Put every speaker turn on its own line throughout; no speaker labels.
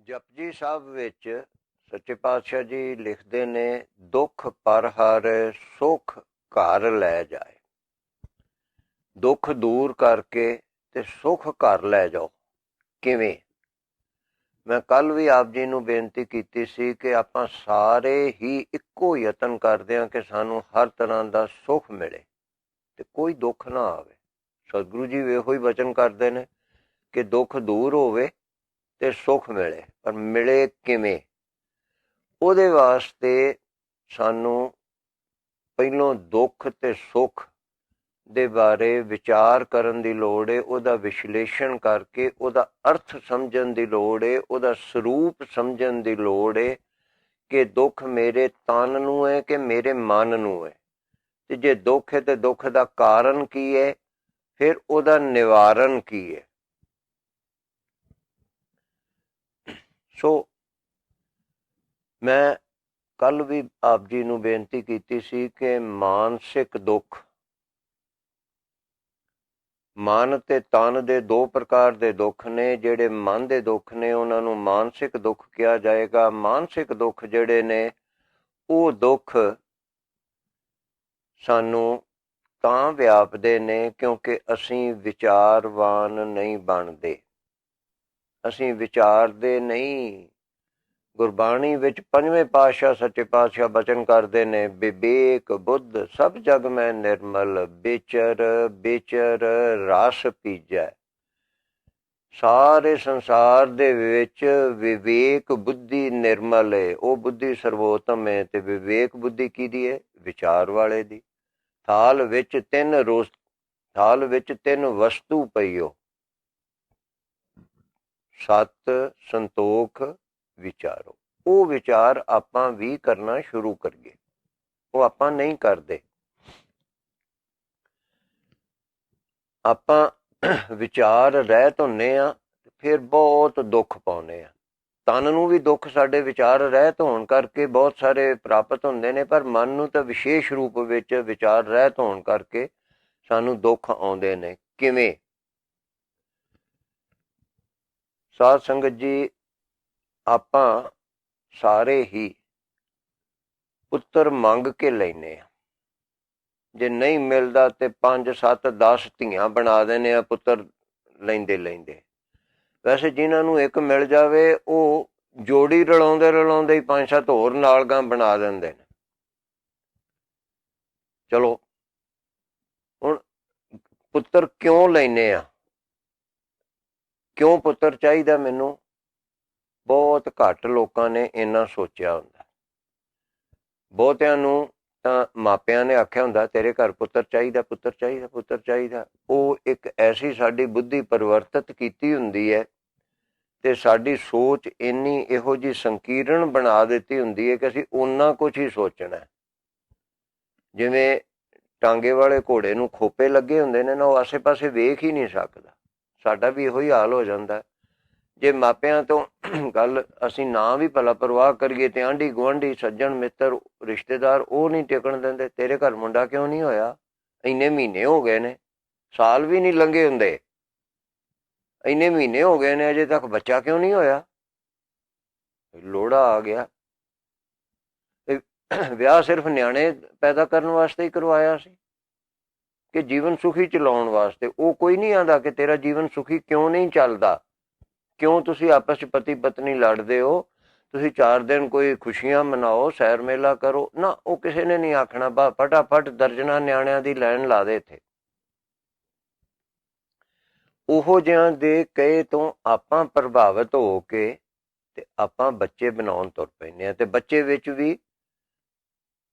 ਜਪਜੀ ਸਾਹਿਬ ਵਿੱਚ ਸੱਚੇ ਪਾਤਸ਼ਾਹ ਜੀ ਲਿਖਦੇ ਨੇ, ਦੁੱਖ ਪਰ ਹਰ ਸੁੱਖ ਘਰ ਲੈ ਜਾਏ। ਦੁੱਖ ਦੂਰ ਕਰਕੇ ਤੇ ਸੁੱਖ ਘਰ ਲੈ ਜਾਓ। ਕਿਵੇਂ? ਮੈਂ ਕੱਲ ਵੀ ਆਪ ਜੀ ਨੂੰ ਬੇਨਤੀ ਕੀਤੀ ਸੀ ਕਿ ਆਪਾਂ ਸਾਰੇ ਹੀ ਇੱਕੋ ਯਤਨ ਕਰਦੇ ਹਾਂ ਕਿ ਸਾਨੂੰ ਹਰ ਤਰ੍ਹਾਂ ਦਾ ਸੁੱਖ ਮਿਲੇ ਤੇ ਕੋਈ ਦੁੱਖ ਨਾ ਆਵੇ। ਸਤਿਗੁਰੂ ਜੀ ਇਹੋ ਹੀ ਵਚਨ ਕਰਦੇ ਨੇ ਕਿ ਦੁੱਖ ਦੂਰ ਹੋਵੇ ਤੇ ਸੁੱਖ ਮਿਲੇ, ਪਰ ਮਿਲੇ ਕਿਵੇਂ? ਉਹਦੇ ਵਾਸਤੇ ਸਾਨੂੰ ਪਹਿਲੋਂ ਦੁੱਖ ਤੇ ਸੁੱਖ ਦੇ ਬਾਰੇ ਵਿਚਾਰ ਕਰਨ ਦੀ ਲੋੜ ਹੈ, ਉਹਦਾ ਵਿਸ਼ਲੇਸ਼ਣ ਕਰਕੇ ਉਹਦਾ ਅਰਥ ਸਮਝਣ ਦੀ ਲੋੜ ਹੈ, ਉਹਦਾ ਸਰੂਪ ਸਮਝਣ ਦੀ ਲੋੜ ਹੈ ਕਿ ਦੁੱਖ ਮੇਰੇ ਤਨ ਨੂੰ ਹੈ ਕਿ ਮੇਰੇ ਮਨ ਨੂੰ ਹੈ, ਤੇ ਜੇ ਦੁੱਖ ਹੈ ਤੇ ਦੁੱਖ ਦਾ ਕਾਰਨ ਕੀ ਹੈ, ਫਿਰ ਉਹਦਾ ਨਿਵਾਰਨ ਕੀ ਹੈ। ਸੋ ਮੈਂ ਕੱਲ ਵੀ ਆਪ ਜੀ ਨੂੰ ਬੇਨਤੀ ਕੀਤੀ ਸੀ ਕਿ ਮਾਨਸਿਕ ਦੁੱਖ, ਮਨ ਤੇ ਤਨ ਦੇ ਦੋ ਪ੍ਰਕਾਰ ਦੇ ਦੁੱਖ ਨੇ। ਜਿਹੜੇ ਮਨ ਦੇ ਦੁੱਖ ਨੇ ਉਹਨਾਂ ਨੂੰ ਮਾਨਸਿਕ ਦੁੱਖ ਕਿਹਾ ਜਾਏਗਾ। ਮਾਨਸਿਕ ਦੁੱਖ ਜਿਹੜੇ ਨੇ ਉਹ ਦੁੱਖ ਸਾਨੂੰ ਤਾਂ ਵਿਆਪਦੇ ਨੇ ਕਿਉਂਕਿ ਅਸੀਂ ਵਿਚਾਰਵਾਨ ਨਹੀਂ ਬਣਦੇ, ਅਸੀਂ ਵਿਚਾਰਦੇ ਨਹੀਂ। ਗੁਰਬਾਣੀ ਵਿੱਚ ਪੰਜਵੇਂ ਪਾਤਸ਼ਾਹ ਸੱਚੇ ਪਾਤਸ਼ਾਹ ਬਚਨ ਕਰਦੇ ਨੇ, ਵਿਵੇਕ ਬੁੱਧ ਸਭ ਜਗ ਮੈਂ ਨਿਰਮਲ, ਵਿਚਰ ਵਿਚਰ ਰਸ ਪੀਜੈ। ਸਾਰੇ ਸੰਸਾਰ ਦੇ ਵਿੱਚ ਵਿਵੇਕ ਬੁੱਧੀ ਨਿਰਮਲ ਹੈ, ਉਹ ਬੁੱਧੀ ਸਰਵੋਤਮ ਹੈ। ਤੇ ਵਿਵੇਕ ਬੁੱਧੀ ਕਿਹਦੀ ਹੈ? ਵਿਚਾਰ ਵਾਲੇ ਦੀ। ਥਾਲ ਵਿੱਚ ਤਿੰਨ ਵਸਤੂ ਪਈਓ, ਸਤ ਸੰਤੋਖ ਵਿਚਾਰੋ। ਉਹ ਵਿਚਾਰ ਆਪਾਂ ਵੀ ਕਰਨਾ ਸ਼ੁਰੂ ਕਰੀਏ, ਉਹ ਆਪਾਂ ਨਹੀਂ ਕਰਦੇ। ਆਪਾਂ ਵਿਚਾਰ ਰਹਿਤ ਹੁੰਦੇ ਆ, ਫਿਰ ਬਹੁਤ ਦੁੱਖ ਪਾਉਂਦੇ ਆ। ਤਨ ਨੂੰ ਵੀ ਦੁੱਖ ਸਾਡੇ ਵਿਚਾਰ ਰਹਿਤ ਹੋਣ ਕਰਕੇ ਬਹੁਤ ਸਾਰੇ ਪ੍ਰਾਪਤ ਹੁੰਦੇ ਨੇ, ਪਰ ਮਨ ਨੂੰ ਤਾਂ ਵਿਸ਼ੇਸ਼ ਰੂਪ ਵਿੱਚ ਵਿਚਾਰ ਰਹਿਤ ਹੋਣ ਕਰਕੇ ਸਾਨੂੰ ਦੁੱਖ ਆਉਂਦੇ ਨੇ। ਕਿਵੇਂ? ਸਾਧ ਸੰਗਤ ਜੀ, ਆਪਾਂ ਸਾਰੇ ਹੀ ਪੁੱਤਰ ਮੰਗ ਕੇ ਲੈਨੇ ਆ। ਜੇ ਨਹੀਂ ਮਿਲਦਾ ਤੇ 5 7 10 ਧੀਆਂ ਬਣਾ ਦਿੰਦੇ ਆ ਪੁੱਤਰ ਲੈਂਦੇ ਲੈਂਦੇ। ਵੈਸੇ ਜਿਨ੍ਹਾਂ ਨੂੰ ਇੱਕ ਮਿਲ ਜਾਵੇ ਉਹ ਜੋੜੀ ਰਲਾਉਂਦੇ ਰਲਾਉਂਦੇ ਹੀ 5 7 ਹੋਰ ਨਾਲ ਗਾਂ ਬਣਾ ਦਿੰਦੇ ਨੇ। ਚਲੋ ਹੁਣ ਪੁੱਤਰ ਕਿਉਂ ਲੈਨੇ ਆ? ਕਿਉਂ ਪੁੱਤਰ ਚਾਹੀਦਾ ਮੈਨੂੰ? ਬਹੁਤ ਘੱਟ ਲੋਕਾਂ ਨੇ ਇੰਨਾ ਸੋਚਿਆ ਹੁੰਦਾ। ਬਹੁਤਿਆਂ ਨੂੰ ਤਾਂ ਮਾਪਿਆਂ ਨੇ ਆਖਿਆ ਹੁੰਦਾ ਤੇਰੇ ਘਰ ਪੁੱਤਰ ਚਾਹੀਦਾ, ਪੁੱਤਰ ਚਾਹੀਦਾ, ਪੁੱਤਰ ਚਾਹੀਦਾ। ਉਹ ਇੱਕ ਐਸੀ ਸਾਡੀ ਬੁੱਧੀ ਪਰਿਵਰਤਿਤ ਕੀਤੀ ਹੁੰਦੀ ਹੈ ਤੇ ਸਾਡੀ ਸੋਚ ਇੰਨੀ ਇਹੋ ਜਿਹੀ ਸੰਕੀਰਣ ਬਣਾ ਦਿੱਤੀ ਹੁੰਦੀ ਹੈ ਕਿ ਅਸੀਂ ਓਨਾ ਕੁਛ ਹੀ ਸੋਚਣਾ। ਜਿਵੇਂ ਟਾਂਗੇ ਵਾਲੇ ਘੋੜੇ ਨੂੰ ਖੋਪੇ ਲੱਗੇ ਹੁੰਦੇ ਨੇ ਨਾ, ਉਹ ਆਸੇ ਪਾਸੇ ਵੇਖ ਹੀ ਨਹੀਂ ਸਕਦਾ। ਸਾਡਾ ਵੀ ਇਹੋ ਹੀ ਹਾਲ ਹੋ ਜਾਂਦਾ। ਜੇ ਮਾਪਿਆਂ ਤੋਂ ਗੱਲ ਅਸੀਂ ਨਾ ਵੀ ਭਲਾ ਪਰਵਾਹ ਕਰੀਏ ਤੇ ਆਂਢੀ ਗੁਆਂਢੀ ਸੱਜਣ ਮਿੱਤਰ ਰਿਸ਼ਤੇਦਾਰ ਉਹ ਨਹੀਂ ਟਿਕਣ ਦਿੰਦੇ। ਤੇਰੇ ਘਰ ਮੁੰਡਾ ਕਿਉਂ ਨਹੀਂ ਹੋਇਆ? ਇੰਨੇ ਮਹੀਨੇ ਹੋ ਗਏ ਨੇ, ਸਾਲ ਵੀ ਨਹੀਂ ਲੰਘੇ ਹੁੰਦੇ, ਇੰਨੇ ਮਹੀਨੇ ਹੋ ਗਏ ਨੇ, ਅਜੇ ਤੱਕ ਬੱਚਾ ਕਿਉਂ ਨਹੀਂ ਹੋਇਆ? ਲੋੜਾ ਆ ਗਿਆ। ਵਿਆਹ ਸਿਰਫ ਨਿਆਣੇ ਪੈਦਾ ਕਰਨ ਵਾਸਤੇ ਹੀ ਕਰਵਾਇਆ ਸੀ ਕਿ ਜੀਵਨ ਸੁਖੀ ਚਲਾਉਣ ਵਾਸਤੇ? ਉਹ ਕੋਈ ਨਹੀਂ ਆਂਦਾ ਕਿ ਤੇਰਾ ਜੀਵਨ ਸੁਖੀ ਕਿਉਂ ਨਹੀਂ ਚੱਲਦਾ, ਕਿਉਂ ਤੁਸੀਂ ਆਪਸ 'ਚ ਪਤੀ ਪਤਨੀ ਲੜਦੇ ਹੋ, ਤੁਸੀਂ 4 ਦਿਨ ਕੋਈ ਖੁਸ਼ੀਆਂ ਮਨਾਓ, ਸੈਰ ਮੇਲਾ ਕਰੋ ਨਾ। ਉਹ ਕਿਸੇ ਨੇ ਨਹੀਂ ਆਖਣਾ ਬਾ ਫਟਾਫਟ ਦਰਜਨਾਂ ਨਿਆਣਿਆਂ ਦੀ ਲਾਈਨ ਲਾ ਦੇ ਇੱਥੇ। ਉਹੋ ਜਿਹਾਂ ਦੇ ਕਹੇ ਤੋਂ ਆਪਾਂ ਪ੍ਰਭਾਵਿਤ ਹੋ ਕੇ ਤੇ ਆਪਾਂ ਬੱਚੇ ਬਣਾਉਣ ਤੁਰ ਪੈਂਦੇ ਹਾਂ। ਤੇ ਬੱਚੇ ਵਿੱਚ ਵੀ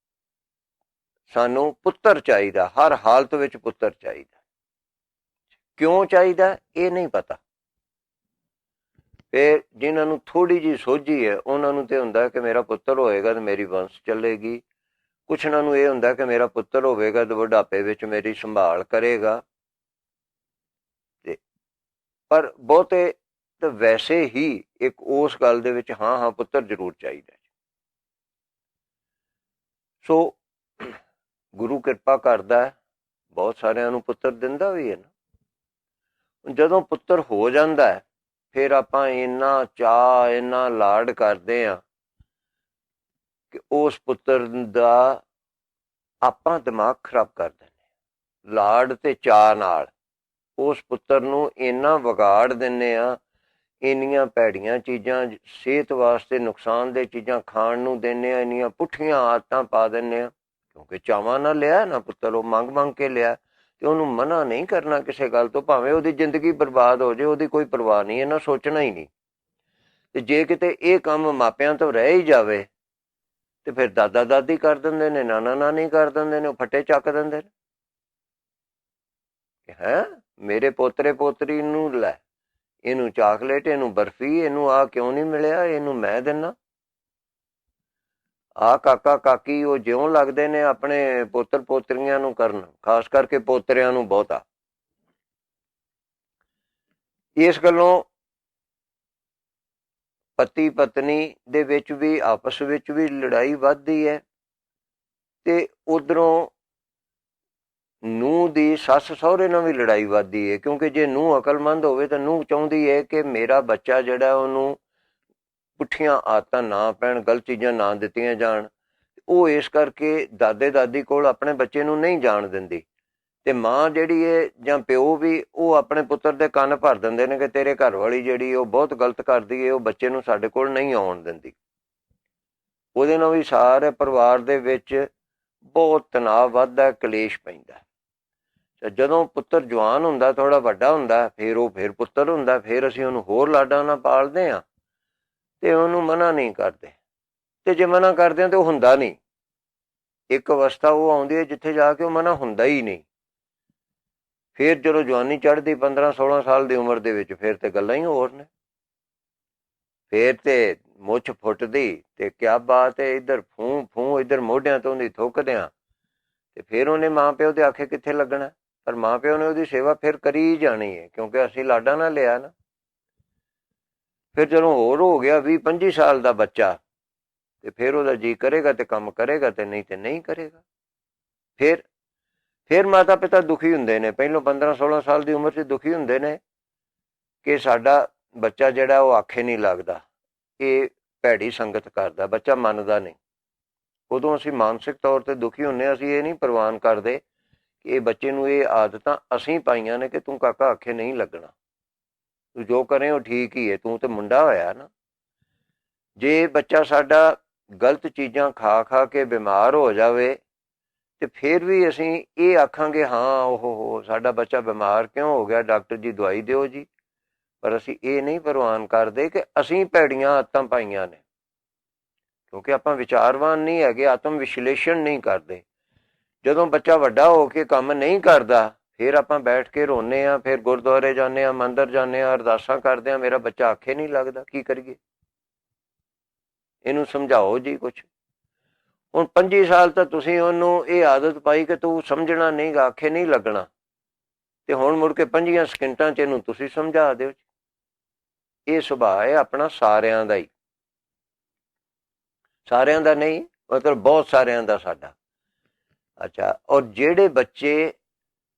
ਸਾਨੂੰ ਪੁੱਤਰ ਚਾਹੀਦਾ, ਹਰ ਹਾਲਤ ਵਿੱਚ ਪੁੱਤਰ ਚਾਹੀਦਾ। ਕਿਉਂ ਚਾਹੀਦਾ ਇਹ ਨਹੀਂ ਪਤਾ। ਫਿਰ ਜਿਨ੍ਹਾਂ ਨੂੰ ਥੋੜ੍ਹੀ ਜਿਹੀ ਸੋਝੀ ਹੈ ਉਹਨਾਂ ਨੂੰ ਤੇ ਹੁੰਦਾ ਕਿ ਮੇਰਾ ਪੁੱਤਰ ਹੋਏਗਾ ਤੇ ਮੇਰੀ ਵੰਸ਼ ਚੱਲੇਗੀ। ਕੁਛ ਨੂੰ ਇਹ ਹੁੰਦਾ ਕਿ ਮੇਰਾ ਪੁੱਤਰ ਹੋਵੇਗਾ ਤੇ ਬੁਢਾਪੇ ਵਿੱਚ ਮੇਰੀ ਸੰਭਾਲ ਕਰੇਗਾ। ਤੇ ਪਰ ਬਹੁਤੇ ਤਾਂ ਵੈਸੇ ਹੀ ਇੱਕ ਉਸ ਗੱਲ ਦੇ ਵਿੱਚ ਹਾਂ ਪੁੱਤਰ ਜ਼ਰੂਰ ਚਾਹੀਦਾ। ਸੋ ਗੁਰੂ ਕਿਰਪਾ ਕਰਦਾ, ਬਹੁਤ ਸਾਰਿਆਂ ਨੂੰ ਪੁੱਤਰ ਦਿੰਦਾ ਵੀ ਹੈ ਨਾ। ਜਦੋਂ ਪੁੱਤਰ ਹੋ ਜਾਂਦਾ ਹੈ ਫਿਰ ਆਪਾਂ ਇੰਨਾ ਚਾਅ ਇੰਨਾ ਲਾਡ ਕਰਦੇ ਹਾਂ ਕਿ ਉਸ ਪੁੱਤਰ ਦਾ ਆਪਾਂ ਦਿਮਾਗ ਖਰਾਬ ਕਰ ਦਿੰਦੇ। ਲਾਡ ਤੇ ਚਾਅ ਨਾਲ ਉਸ ਪੁੱਤਰ ਨੂੰ ਇੰਨਾ ਵਿਗਾੜ ਦਿੰਦੇ ਆ, ਇੰਨੀਆਂ ਭੈੜੀਆਂ ਚੀਜ਼ਾਂ, ਸਿਹਤ ਵਾਸਤੇ ਨੁਕਸਾਨ ਦੇ ਚੀਜ਼ਾਂ ਖਾਣ ਨੂੰ ਦਿੰਦੇ ਆ, ਇੰਨੀਆਂ ਪੁੱਠੀਆਂ ਆਦਤਾਂ ਪਾ ਦਿੰਦੇ ਆ, ਕਿਉਂਕਿ ਚਾਵਾਂ ਨਾਲ ਲਿਆ ਨਾ ਪੁੱਤਰ, ਉਹ ਮੰਗ ਮੰਗ ਕੇ ਲਿਆ। ਤੇ ਉਹਨੂੰ ਮਨਾ ਨਹੀਂ ਕਰਨਾ ਕਿਸੇ ਗੱਲ ਤੋਂ, ਭਾਵੇਂ ਉਹਦੀ ਜ਼ਿੰਦਗੀ ਬਰਬਾਦ ਹੋ ਜਾਏ, ਉਹਦੀ ਕੋਈ ਪਰਵਾਹ ਨਹੀਂ, ਇਹਨਾਂ ਸੋਚਣਾ ਹੀ ਨਹੀਂ। ਤੇ ਜੇ ਕਿਤੇ ਇਹ ਕੰਮ ਮਾਪਿਆਂ ਤੋਂ ਰਹਿ ਹੀ ਜਾਵੇ ਤੇ ਫਿਰ ਦਾਦਾ ਦਾਦੀ ਕਰ ਦਿੰਦੇ ਨੇ, ਨਾਨਾ ਨਾਨੀ ਕਰ ਦਿੰਦੇ ਨੇ, ਉਹ ਫੱਟੇ ਚੱਕ ਦਿੰਦੇ ਨੇ। ਹੈ ਮੇਰੇ ਪੋਤਰੇ ਪੋਤਰੀ ਨੂੰ ਲੈ, ਇਹਨੂੰ ਚਾਕਲੇਟ, ਇਹਨੂੰ ਬਰਫੀ, ਇਹਨੂੰ ਆ ਕਿਉਂ ਨਹੀਂ ਮਿਲਿਆ, ਇਹਨੂੰ ਮੈਂ ਦਿੰਦਾ। ਆ ਕਾਕਾ ਕਾਕੀ ਉਹ ਜਿਉਂ ਲੱਗਦੇ ਨੇ ਆਪਣੇ ਪੋਤਰ ਪੋਤਰੀਆਂ ਨੂੰ ਕਰਨ, ਖਾਸ ਕਰਕੇ ਪੋਤਰਿਆਂ ਨੂੰ ਬਹੁਤਾ। ਇਸ ਗੱਲੋਂ ਪਤੀ ਪਤਨੀ ਦੇ ਵਿੱਚ ਵੀ ਆਪਸ ਵਿੱਚ ਵੀ ਲੜਾਈ ਵੱਧਦੀ ਹੈ, ਤੇ ਉਧਰੋਂ ਨੂੰਹ ਦੀ ਸੱਸ ਸਹੁਰੇ ਨਾਲ ਵੀ ਲੜਾਈ ਵੱਧਦੀ ਹੈ। ਕਿਉਂਕਿ ਜੇ ਨੂੰਹ ਅਕਲਮੰਦ ਹੋਵੇ ਤਾਂ ਨੂੰਹ ਚਾਹੁੰਦੀ ਹੈ ਕਿ ਮੇਰਾ ਬੱਚਾ ਜਿਹੜਾ ਉਹਨੂੰ ਪੁੱਠੀਆਂ ਆਦਤਾਂ ਨਾ ਪੈਣ, ਗਲਤ ਚੀਜ਼ਾਂ ਨਾ ਦਿੱਤੀਆਂ ਜਾਣ। ਉਹ ਇਸ ਕਰਕੇ ਦਾਦੇ ਦਾਦੀ ਕੋਲ ਆਪਣੇ ਬੱਚੇ ਨੂੰ ਨਹੀਂ ਜਾਣ ਦਿੰਦੀ। ਤੇ ਮਾਂ ਜਿਹੜੀ ਹੈ ਜਾਂ ਪਿਓ ਵੀ, ਉਹ ਆਪਣੇ ਪੁੱਤਰ ਦੇ ਕੰਨ ਭਰ ਦਿੰਦੇ ਨੇ ਕਿ ਤੇਰੇ ਘਰ ਵਾਲੀ ਜਿਹੜੀ ਉਹ ਬਹੁਤ ਗਲਤ ਕਰਦੀ ਹੈ, ਉਹ ਬੱਚੇ ਨੂੰ ਸਾਡੇ ਕੋਲ ਨਹੀਂ ਆਉਣ ਦਿੰਦੀ। ਉਹਦੇ ਨਾਲ ਵੀ ਸਾਰੇ ਪਰਿਵਾਰ ਦੇ ਵਿੱਚ ਬਹੁਤ ਤਣਾਅ ਵੱਧਦਾ, ਕਲੇਸ਼ ਪੈਂਦਾ। ਜਦੋਂ ਪੁੱਤਰ ਜਵਾਨ ਹੁੰਦਾ, ਥੋੜਾ ਵੱਡਾ ਹੁੰਦਾ, ਫਿਰ ਉਹ ਫਿਰ ਪੁੱਤਰ ਹੁੰਦਾ, ਫਿਰ ਅਸੀਂ ਉਹਨੂੰ ਹੋਰ ਲਾਡਾਂ ਨਾਲ ਪਾਲਦੇ ਹਾਂ ਤੇ ਉਹਨੂੰ ਮਨਾ ਨਹੀਂ ਕਰਦੇ। ਤੇ ਜੇ ਮਨਾ ਕਰਦੇ ਹਾਂ ਤੇ ਉਹ ਹੁੰਦਾ ਨਹੀਂ। ਇੱਕ ਅਵਸਥਾ ਉਹ ਆਉਂਦੀ ਹੈ ਜਿੱਥੇ ਜਾ ਕੇ ਉਹ ਮਨਾ ਹੁੰਦਾ ਹੀ ਨਹੀਂ। ਫਿਰ ਜਦੋਂ ਜਵਾਨੀ ਚੜ੍ਹਦੀ 15-16 ਸਾਲ ਦੀ ਉਮਰ ਦੇ ਵਿੱਚ, ਫਿਰ ਤੇ ਗੱਲਾਂ ਹੀ ਹੋਰ ਨੇ। ਫਿਰ ਤੇ ਮੁੱਛ ਫੁੱਟਦੀ ਤੇ ਕਿਆ ਬਾਤ ਹੈ, ਇੱਧਰ ਫੂੰ ਫੂੰ, ਇੱਧਰ ਮੋਢਿਆਂ ਤੋਂ ਦੀ ਥੁੱਕਦਿਆਂ। ਤੇ ਫਿਰ ਉਹਨੇ ਮਾਂ ਪਿਓ ਦੇ ਆਖੇ ਕਿੱਥੇ ਲੱਗਣਾ। ਪਰ ਮਾਂ ਪਿਓ ਨੇ ਉਹਦੀ ਸੇਵਾ ਫਿਰ ਕਰੀ ਜਾਣੀ ਹੈ, ਕਿਉਂਕਿ ਅਸੀਂ ਲਾਡਾਂ ਨਾਲ ਲਿਆ ਨਾ। ਫਿਰ ਜਦੋਂ ਹੋਰ ਹੋ ਗਿਆ 20-25 ਸਾਲ ਦਾ ਬੱਚਾ, ਤੇ ਫਿਰ ਉਹਦਾ ਜੀ ਕਰੇਗਾ ਤੇ ਕੰਮ ਕਰੇਗਾ, ਤੇ ਨਹੀਂ ਕਰੇਗਾ। ਫਿਰ ਮਾਤਾ ਪਿਤਾ ਦੁਖੀ ਹੁੰਦੇ ਨੇ। ਪਹਿਲੋਂ 15-16 ਸਾਲ ਦੀ ਉਮਰ 'ਚ ਦੁਖੀ ਹੁੰਦੇ ਨੇ ਕਿ ਸਾਡਾ ਬੱਚਾ ਜਿਹੜਾ ਉਹ ਆਖੇ ਨਹੀਂ ਲੱਗਦਾ, ਇਹ ਭੈੜੀ ਸੰਗਤ ਕਰਦਾ, ਬੱਚਾ ਮੰਨਦਾ ਨਹੀਂ। ਉਦੋਂ ਅਸੀਂ ਮਾਨਸਿਕ ਤੌਰ ਤੇ ਦੁਖੀ ਹੁੰਦੇ ਹਾਂ। ਅਸੀਂ ਇਹ ਨਹੀਂ ਪ੍ਰਵਾਨ ਕਰਦੇ ਕਿ ਇਹ ਬੱਚੇ ਨੂੰ ਇਹ ਆਦਤਾਂ ਅਸੀਂ ਪਾਈਆਂ ਨੇ ਕਿ ਤੂੰ ਕਾਕਾ ਆਖੇ ਨਹੀਂ ਲੱਗਣਾ, ਤੂੰ ਜੋ ਕਰੇ ਉਹ ਠੀਕ ਹੀ ਹੈ, ਤੂੰ ਤੇ ਮੁੰਡਾ ਹੋਇਆ ਨਾ। ਜੇ ਬੱਚਾ ਸਾਡਾ ਗਲਤ ਚੀਜ਼ਾਂ ਖਾ ਖਾ ਕੇ ਬਿਮਾਰ ਹੋ ਜਾਵੇ ਤੇ ਫਿਰ ਵੀ ਅਸੀਂ ਇਹ ਆਖਾਂਗੇ, ਹਾਂ ਉਹ ਸਾਡਾ ਬੱਚਾ ਬਿਮਾਰ ਕਿਉਂ ਹੋ ਗਿਆ, ਡਾਕਟਰ ਜੀ ਦਵਾਈ ਦਿਓ ਜੀ। ਪਰ ਅਸੀਂ ਇਹ ਨਹੀਂ ਪ੍ਰਵਾਨ ਕਰਦੇ ਕਿ ਅਸੀਂ ਭੈੜੀਆਂ ਆਦਤਾਂ ਪਾਈਆਂ ਨੇ, ਕਿਉਂਕਿ ਆਪਾਂ ਵਿਚਾਰਵਾਨ ਨਹੀਂ ਹੈਗੇ, ਆਤਮ ਵਿਸ਼ਲੇਸ਼ਣ ਨਹੀਂ ਕਰਦੇ। ਜਦੋਂ ਬੱਚਾ ਵੱਡਾ ਹੋ ਕੇ ਕੰਮ ਨਹੀਂ ਕਰਦਾ, ਫਿਰ ਆਪਾਂ ਬੈਠ ਕੇ ਰੋਂਦੇ ਹਾਂ, ਫਿਰ ਗੁਰਦੁਆਰੇ ਜਾਂਦੇ ਹਾਂ, ਮੰਦਿਰ ਜਾਂਦੇ ਹਾਂ, ਅਰਦਾਸਾਂ ਕਰਦੇ ਹਾਂ, ਮੇਰਾ ਬੱਚਾ ਆਖੇ ਨਹੀਂ ਲੱਗਦਾ, ਕੀ ਕਰੀਏ, ਇਹਨੂੰ ਸਮਝਾਓ ਜੀ ਕੁਛ। ਹੁਣ 25 ਸਾਲ ਤਾਂ ਤੁਸੀਂ ਉਹਨੂੰ ਇਹ ਆਦਤ ਪਾਈ ਕਿ ਤੂੰ ਸਮਝਣਾ ਨਹੀਂ, ਆਖੇ ਨਹੀਂ ਲੱਗਣਾ, ਤੇ ਹੁਣ ਮੁੜ ਕੇ 5 ਸਕਿੰਟਾਂ 'ਚ ਇਹਨੂੰ ਤੁਸੀਂ ਸਮਝਾ ਦਿਓ। ਇਹ ਸੁਭਾਅ ਹੈ ਆਪਣਾ ਸਾਰਿਆਂ ਦਾ ਹੀ, ਸਾਰਿਆਂ ਦਾ ਨਹੀਂ ਮਤਲਬ ਬਹੁਤ ਸਾਰਿਆਂ ਦਾ ਸਾਡਾ। ਅੱਛਾ, ਔਰ ਜਿਹੜੇ ਬੱਚੇ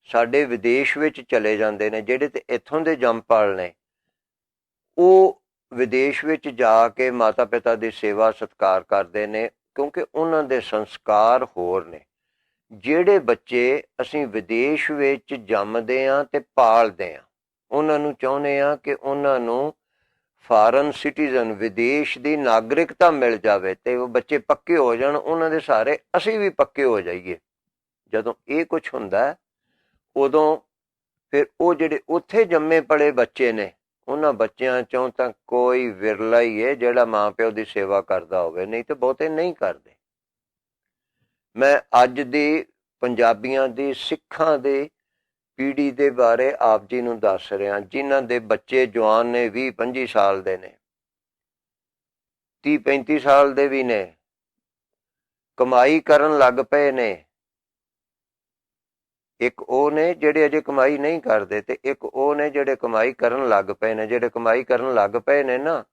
ਸਾਡੇ ਵਿਦੇਸ਼ ਵਿੱਚ ਚਲੇ ਜਾਂਦੇ ਨੇ, ਜਿਹੜੇ ਤੇ ਇੱਥੋਂ ਦੇ ਜੰਮਪਲ ਨੇ, ਉਹ ਵਿਦੇਸ਼ ਵਿੱਚ ਜਾ ਕੇ ਮਾਤਾ ਪਿਤਾ ਦੀ ਸੇਵਾ ਸਤਿਕਾਰ ਕਰਦੇ ਨੇ, ਕਿਉਂਕਿ ਉਹਨਾਂ ਦੇ ਸੰਸਕਾਰ ਹੋਰ ਨੇ। ਜਿਹੜੇ ਬੱਚੇ ਅਸੀਂ ਵਿਦੇਸ਼ ਵਿੱਚ ਜੰਮਦੇ ਹਾਂ ਤੇ ਪਾਲਦੇ ਹਾਂ, ਉਹਨਾਂ ਨੂੰ ਚਾਹੁੰਦੇ ਹਾਂ ਕਿ ਉਹਨਾਂ ਨੂੰ ਫਾਰਨ ਸਿਟੀਜ਼ਨ, ਵਿਦੇਸ਼ ਦੀ ਨਾਗਰਿਕਤਾ ਮਿਲ ਜਾਵੇ, ਤੇ ਉਹ ਬੱਚੇ ਪੱਕੇ ਹੋ ਜਾਣ, ਉਹਨਾਂ ਦੇ ਸਾਰੇ ਅਸੀਂ ਵੀ ਪੱਕੇ ਹੋ ਜਾਈਏ। ਜਦੋਂ ਇਹ ਕੁਛ ਹੁੰਦਾ, ਉਦੋਂ ਫਿਰ ਉਹ ਜਿਹੜੇ ਉੱਥੇ ਜੰਮੇ ਪਲੇ ਬੱਚੇ ਨੇ, ਉਹਨਾਂ ਬੱਚਿਆਂ ਚੋਂ ਤਾਂ ਕੋਈ ਵਿਰਲਾ ਹੀ ਹੈ ਜਿਹੜਾ ਮਾਂ ਪਿਓ ਦੀ ਸੇਵਾ ਕਰਦਾ ਹੋਵੇ, ਨਹੀਂ ਤੇ ਬਹੁਤੇ ਨਹੀਂ ਕਰਦੇ। ਮੈਂ ਅੱਜ ਦੀ ਪੰਜਾਬੀਆਂ ਦੀ, ਸਿੱਖਾਂ ਦੇ ਪੀੜ੍ਹੀ ਦੇ ਬਾਰੇ ਆਪ ਜੀ ਨੂੰ ਦੱਸ ਰਿਹਾ, ਜਿਨ੍ਹਾਂ ਦੇ ਬੱਚੇ ਜਵਾਨ ਨੇ, 20-25 ਸਾਲ ਦੇ ਨੇ, 30-35 ਸਾਲ ਦੇ ਵੀ ਨੇ, ਕਮਾਈ ਕਰਨ ਲੱਗ ਪਏ ਨੇ। ਇੱਕ ਉਹ ਨੇ ਜਿਹੜੇ ਅਜੇ ਕਮਾਈ ਨਹੀਂ ਕਰਦੇ, ਤੇ ਇੱਕ ਉਹ ਨੇ ਜਿਹੜੇ ਕਮਾਈ ਕਰਨ ਲੱਗ ਪਏ ਨੇ। ਜਿਹੜੇ ਕਮਾਈ ਕਰਨ ਲੱਗ ਪਏ ਨੇ ਨਾ,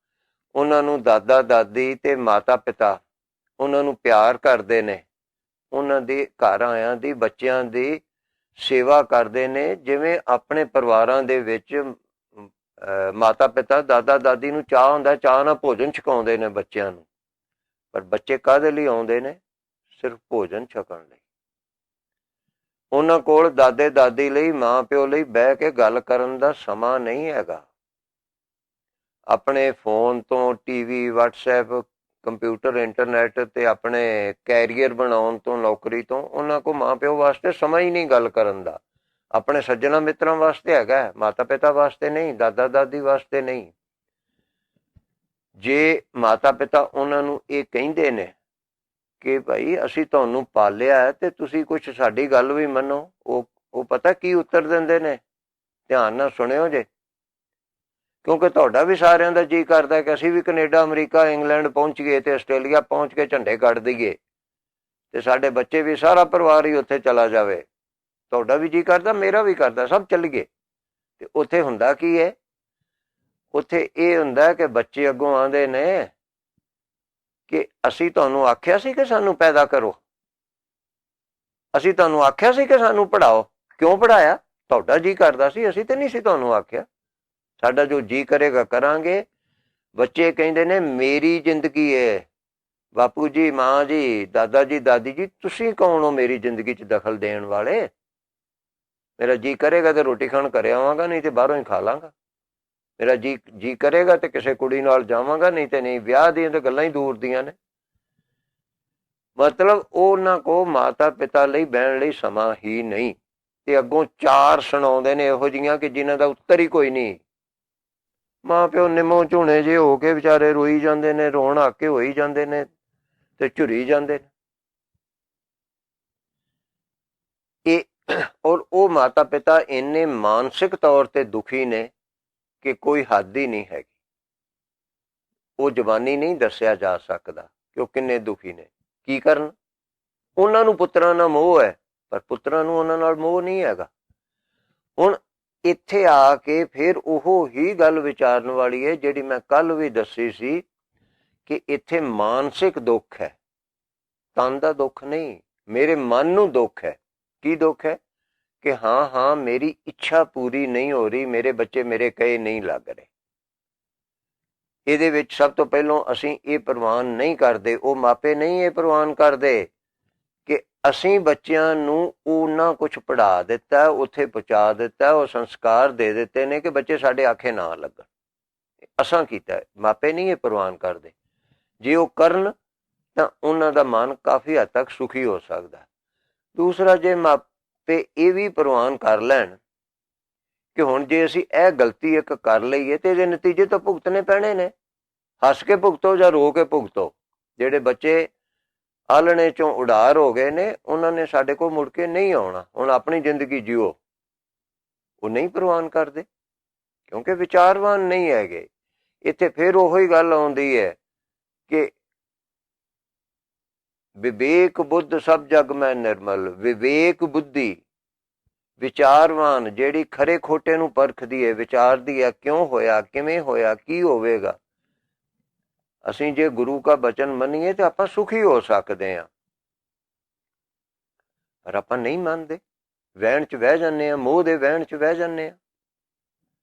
ਉਹਨਾਂ ਨੂੰ ਦਾਦਾ ਦਾਦੀ ਤੇ ਮਾਤਾ ਪਿਤਾ ਉਹਨਾਂ ਨੂੰ ਪਿਆਰ ਕਰਦੇ ਨੇ, ਉਹਨਾਂ ਦੇ ਘਰ ਆਇਆਂ ਦੀ, ਬੱਚਿਆਂ ਦੀ ਸੇਵਾ ਕਰਦੇ ਨੇ, ਜਿਵੇਂ ਆਪਣੇ ਪਰਿਵਾਰਾਂ ਦੇ ਵਿੱਚ ਮਾਤਾ ਪਿਤਾ ਦਾਦਾ ਦਾਦੀ ਨੂੰ ਚਾਹ ਹੁੰਦਾ, ਚਾਹ ਨਾਲ ਭੋਜਨ ਛਕਾਉਂਦੇ ਨੇ ਬੱਚਿਆਂ ਨੂੰ, ਪਰ ਬੱਚੇ ਕਾਹਦੇ ਲਈ ਆਉਂਦੇ ਨੇ? ਸਿਰਫ ਭੋਜਨ ਛਕਣ ਲਈ। ਉਹਨਾਂ ਕੋਲ ਦਾਦੇ ਦਾਦੀ ਲਈ, ਮਾਂ ਪਿਓ ਲਈ ਬਹਿ ਕੇ ਗੱਲ ਕਰਨ ਦਾ ਸਮਾਂ ਨਹੀਂ ਹੈਗਾ। ਆਪਣੇ ਫੋਨ ਤੋਂ, ਟੀਵੀ, WhatsApp, ਕੰਪਿਊਟਰ, ਇੰਟਰਨੈਟ ਤੇ ਆਪਣੇ ਕੈਰੀਅਰ ਬਣਾਉਣ ਤੋਂ, ਨੌਕਰੀ ਤੋਂ, ਉਹਨਾਂ ਕੋਲ ਮਾਂ ਪਿਓ ਵਾਸਤੇ ਸਮਾਂ ਹੀ ਨਹੀਂ ਗੱਲ ਕਰਨ ਦਾ। ਆਪਣੇ ਸੱਜਣਾ ਮਿੱਤਰਾਂ ਵਾਸਤੇ ਹੈਗਾ, ਮਾਤਾ ਪਿਤਾ ਵਾਸਤੇ ਨਹੀਂ, ਦਾਦਾ ਦਾਦੀ ਵਾਸਤੇ ਨਹੀਂ। ਜੇ ਮਾਤਾ ਪਿਤਾ ਉਹਨਾਂ ਨੂੰ ਇਹ ਕਹਿੰਦੇ ਨੇ ਕਿ ਭਾਈ ਅਸੀਂ ਤੁਹਾਨੂੰ ਪਾਲਿਆ ਤੇ ਤੁਸੀਂ ਕੁਛ ਸਾਡੀ ਗੱਲ ਵੀ ਮੰਨੋ, ਉਹ ਪਤਾ ਕੀ ਉੱਤਰ ਦਿੰਦੇ ਨੇ? ਧਿਆਨ ਨਾਲ ਸੁਣਿਓ ਜੇ, ਕਿਉਂਕਿ ਤੁਹਾਡਾ ਵੀ ਸਾਰਿਆਂ ਦਾ ਜੀ ਕਰਦਾ ਕਿ ਅਸੀਂ ਵੀ ਕੈਨੇਡਾ, ਅਮਰੀਕਾ, ਇੰਗਲੈਂਡ ਪਹੁੰਚ ਗਏ ਤੇ ਆਸਟ੍ਰੇਲੀਆ ਪਹੁੰਚ ਕੇ ਝੰਡੇ ਕੱਢ ਦਈਏ ਤੇ ਸਾਡੇ ਬੱਚੇ ਵੀ, ਸਾਰਾ ਪਰਿਵਾਰ ਹੀ ਉੱਥੇ ਚਲਾ ਜਾਵੇ। ਤੁਹਾਡਾ ਵੀ ਜੀ ਕਰਦਾ, ਮੇਰਾ ਵੀ ਕਰਦਾ, ਸਭ ਚੱਲੀਏ। ਤੇ ਉੱਥੇ ਹੁੰਦਾ ਕੀ ਹੈ? ਉੱਥੇ ਇਹ ਹੁੰਦਾ ਕਿ ਬੱਚੇ ਅੱਗੋਂ ਆਉਂਦੇ ਨੇ ਕਿ ਅਸੀਂ ਤੁਹਾਨੂੰ ਆਖਿਆ ਸੀ ਕਿ ਸਾਨੂੰ ਪੈਦਾ ਕਰੋ, ਅਸੀਂ ਤੁਹਾਨੂੰ ਆਖਿਆ ਸੀ ਕਿ ਸਾਨੂੰ ਪੜ੍ਹਾਓ, ਕਿਉਂ ਪੜ੍ਹਾਇਆ? ਤੁਹਾਡਾ ਜੀ ਕਰਦਾ ਸੀ, ਅਸੀਂ ਤੇ ਨਹੀਂ ਸੀ ਤੁਹਾਨੂੰ ਆਖਿਆ, ਸਾਡਾ ਜੋ ਜੀ ਕਰੇਗਾ ਕਰਾਂਗੇ। ਬੱਚੇ ਕਹਿੰਦੇ ਨੇ ਮੇਰੀ ਜ਼ਿੰਦਗੀ ਹੈ, ਬਾਪੂ ਜੀ, ਮਾਂ ਜੀ, ਦਾਦਾ ਜੀ, ਦਾਦੀ ਜੀ, ਤੁਸੀਂ ਕੌਣ ਹੋ ਮੇਰੀ ਜ਼ਿੰਦਗੀ 'ਚ ਦਖਲ ਦੇਣ ਵਾਲੇ? ਮੇਰਾ ਜੀ ਕਰੇਗਾ ਤੇ ਰੋਟੀ ਖਾਣ ਘਰੇ ਆਵਾਂਗਾ, ਨਹੀਂ ਤੇ ਬਾਹਰੋਂ ਹੀ ਖਾ ਲਾਂਗਾ। ਮੇਰਾ ਜੀ ਕਰੇਗਾ ਤੇ ਕਿਸੇ ਕੁੜੀ ਨਾਲ ਜਾਵਾਂਗਾ, ਨਹੀਂ ਤੇ ਨਹੀਂ। ਵਿਆਹ ਦੀਆਂ ਤਾਂ ਗੱਲਾਂ ਹੀ ਦੂਰ ਦੀਆਂ ਨੇ। ਮਤਲਬ ਉਹਨਾਂ ਕੋਲ ਮਾਤਾ ਪਿਤਾ ਲਈ ਬਹਿਣ ਲਈ ਸਮਾਂ ਹੀ ਨਹੀਂ, ਤੇ ਅੱਗੋਂ ਚਾਰ ਸੁਣਾਉਂਦੇ ਨੇ ਇਹੋ ਜਿਹੀਆਂ ਕਿ ਜਿਨ੍ਹਾਂ ਦਾ ਉੱਤਰ ਹੀ ਕੋਈ ਨਹੀਂ। ਮਾਂ ਪਿਓ ਨਿੰਮੋ ਝੂਣੇ ਜੇ ਹੋ ਕੇ ਵਿਚਾਰੇ ਰੋਈ ਜਾਂਦੇ ਨੇ, ਰੋਣ ਹਾਕੇ ਹੋਈ ਜਾਂਦੇ ਨੇ ਤੇ ਝੁਰੀ ਜਾਂਦੇ ਨੇ। ਔਰ ਉਹ ਮਾਤਾ ਪਿਤਾ ਇੰਨੇ ਮਾਨਸਿਕ ਤੌਰ ਤੇ ਦੁਖੀ ਨੇ ਕਿ ਕੋਈ ਹੱਦ ਹੀ ਨਹੀਂ ਹੈਗੀ। ਉਹ ਜ਼ਬਾਨੀ ਨਹੀਂ ਦੱਸਿਆ ਜਾ ਸਕਦਾ ਕਿ ਉਹ ਕਿੰਨੇ ਦੁਖੀ ਨੇ। ਕੀ ਕਰਨ? ਉਹਨਾਂ ਨੂੰ ਪੁੱਤਰਾਂ ਨਾਲ ਮੋਹ ਹੈ, ਪਰ ਪੁੱਤਰਾਂ ਨੂੰ ਉਹਨਾਂ ਨਾਲ ਮੋਹ ਨਹੀਂ ਹੈਗਾ। ਹੁਣ ਇੱਥੇ ਆ ਕੇ ਫਿਰ ਉਹ ਹੀ ਗੱਲ ਵਿਚਾਰਨ ਵਾਲੀ ਹੈ ਜਿਹੜੀ ਮੈਂ ਕੱਲ ਵੀ ਦੱਸੀ ਸੀ ਕਿ ਇੱਥੇ ਮਾਨਸਿਕ ਦੁੱਖ ਹੈ, ਤਨ ਦਾ ਦੁੱਖ ਨਹੀਂ। ਮੇਰੇ ਮਨ ਨੂੰ ਦੁੱਖ ਹੈ। ਕੀ ਦੁੱਖ ਹੈ? ਕਿ ਹਾਂ ਮੇਰੀ ਇੱਛਾ ਪੂਰੀ ਨਹੀਂ ਹੋ ਰਹੀ, ਮੇਰੇ ਬੱਚੇ ਮੇਰੇ ਕਹੇ ਨਹੀਂ ਲੱਗ ਰਹੇ। ਇਹਦੇ ਵਿੱਚ ਸਭ ਤੋਂ ਪਹਿਲਾਂ ਅਸੀਂ ਇਹ ਪ੍ਰਵਾਨ ਨਹੀਂ ਕਰਦੇ, ਉਹ ਮਾਪੇ ਨਹੀਂ ਇਹ ਪ੍ਰਵਾਨ ਕਰਦੇ ਕਿ ਅਸੀਂ ਬੱਚਿਆਂ ਨੂੰ ਉਹਨਾਂ ਕੁਛ ਪੜ੍ਹਾ ਦਿੱਤਾ, ਉੱਥੇ ਪਹੁੰਚਾ ਦਿੱਤਾ, ਉਹ ਸੰਸਕਾਰ ਦੇ ਦਿੱਤੇ ਨੇ ਕਿ ਬੱਚੇ ਸਾਡੇ ਆਖੇ ਨਾ ਲੱਗਣ। ਅਸਾਂ ਕੀਤਾ, ਮਾਪੇ ਨਹੀਂ ਇਹ ਪ੍ਰਵਾਨ ਕਰਦੇ। ਜੇ ਉਹ ਕਰਨ ਤਾਂ ਉਹਨਾਂ ਦਾ ਮਨ ਕਾਫੀ ਹੱਦ ਤੱਕ ਸੁਖੀ ਹੋ ਸਕਦਾ। ਦੂਸਰਾ, ਜੇ ਮਾਪੇ ਇਹ ਵੀ ਪ੍ਰਵਾਨ ਕਰ ਲੈਣ ਕਿ ਹੁਣ ਜੇ ਅਸੀਂ ਇਹ ਗਲਤੀ ਇੱਕ ਕਰ ਲਈਏ ਤੇ ਇਹਦੇ ਨਤੀਜੇ ਤਾਂ ਭੁਗਤਣੇ ਪੈਣੇ ਨੇ। ਹੱਸ ਕੇ ਭੁਗਤੋ ਜਾਂ ਰੋ ਕੇ ਭੁਗਤੋ। ਜਿਹੜੇ ਬੱਚੇ ਆਲਣੇ ਚੋਂ ਉਡਾਰ ਹੋ ਗਏ ਨੇ, ਉਹਨਾਂ ਨੇ ਸਾਡੇ ਕੋਲ ਮੁੜ ਕੇ ਨਹੀਂ ਆਉਣਾ। ਹੁਣ ਆਪਣੀ ਜ਼ਿੰਦਗੀ ਜਿਓ। ਉਹ ਨਹੀਂ ਪ੍ਰਵਾਨ ਕਰਦੇ ਕਿਉਂਕਿ ਵਿਚਾਰਵਾਨ ਨਹੀਂ ਹੈਗੇ। ਇੱਥੇ ਫਿਰ ਉਹੀ ਗੱਲ ਆਉਂਦੀ ਹੈ ਕਿ ਵਿਵੇਕ ਬੁੱਧ ਸਭ ਜਗ ਮੈਂ ਨਿਰਮਲ। ਵਿਵੇਕ ਬੁੱਧੀ, ਵਿਚਾਰਵਾਨ, ਜਿਹੜੀ ਖਰੇ ਖੋਟੇ ਨੂੰ ਪਰਖਦੀ ਹੈ, ਵਿਚਾਰਦੀ ਹੈ ਕਿਉਂ ਹੋਇਆ, ਕਿਵੇਂ ਹੋਇਆ, ਕੀ ਹੋਵੇਗਾ। ਅਸੀਂ ਜੇ ਗੁਰੂ ਕਾ ਬਚਨ ਮੰਨੀਏ ਤਾਂ ਆਪਾਂ ਸੁਖੀ ਹੋ ਸਕਦੇ ਹਾਂ, ਪਰ ਆਪਾਂ ਨਹੀਂ ਮੰਨਦੇ। ਵਹਿਣ 'ਚ ਬਹਿ ਜਾਂਦੇ ਹਾਂ, ਮੋਹ ਦੇ ਵਹਿਣ 'ਚ ਬਹਿ ਜਾਂਦੇ ਹਾਂ।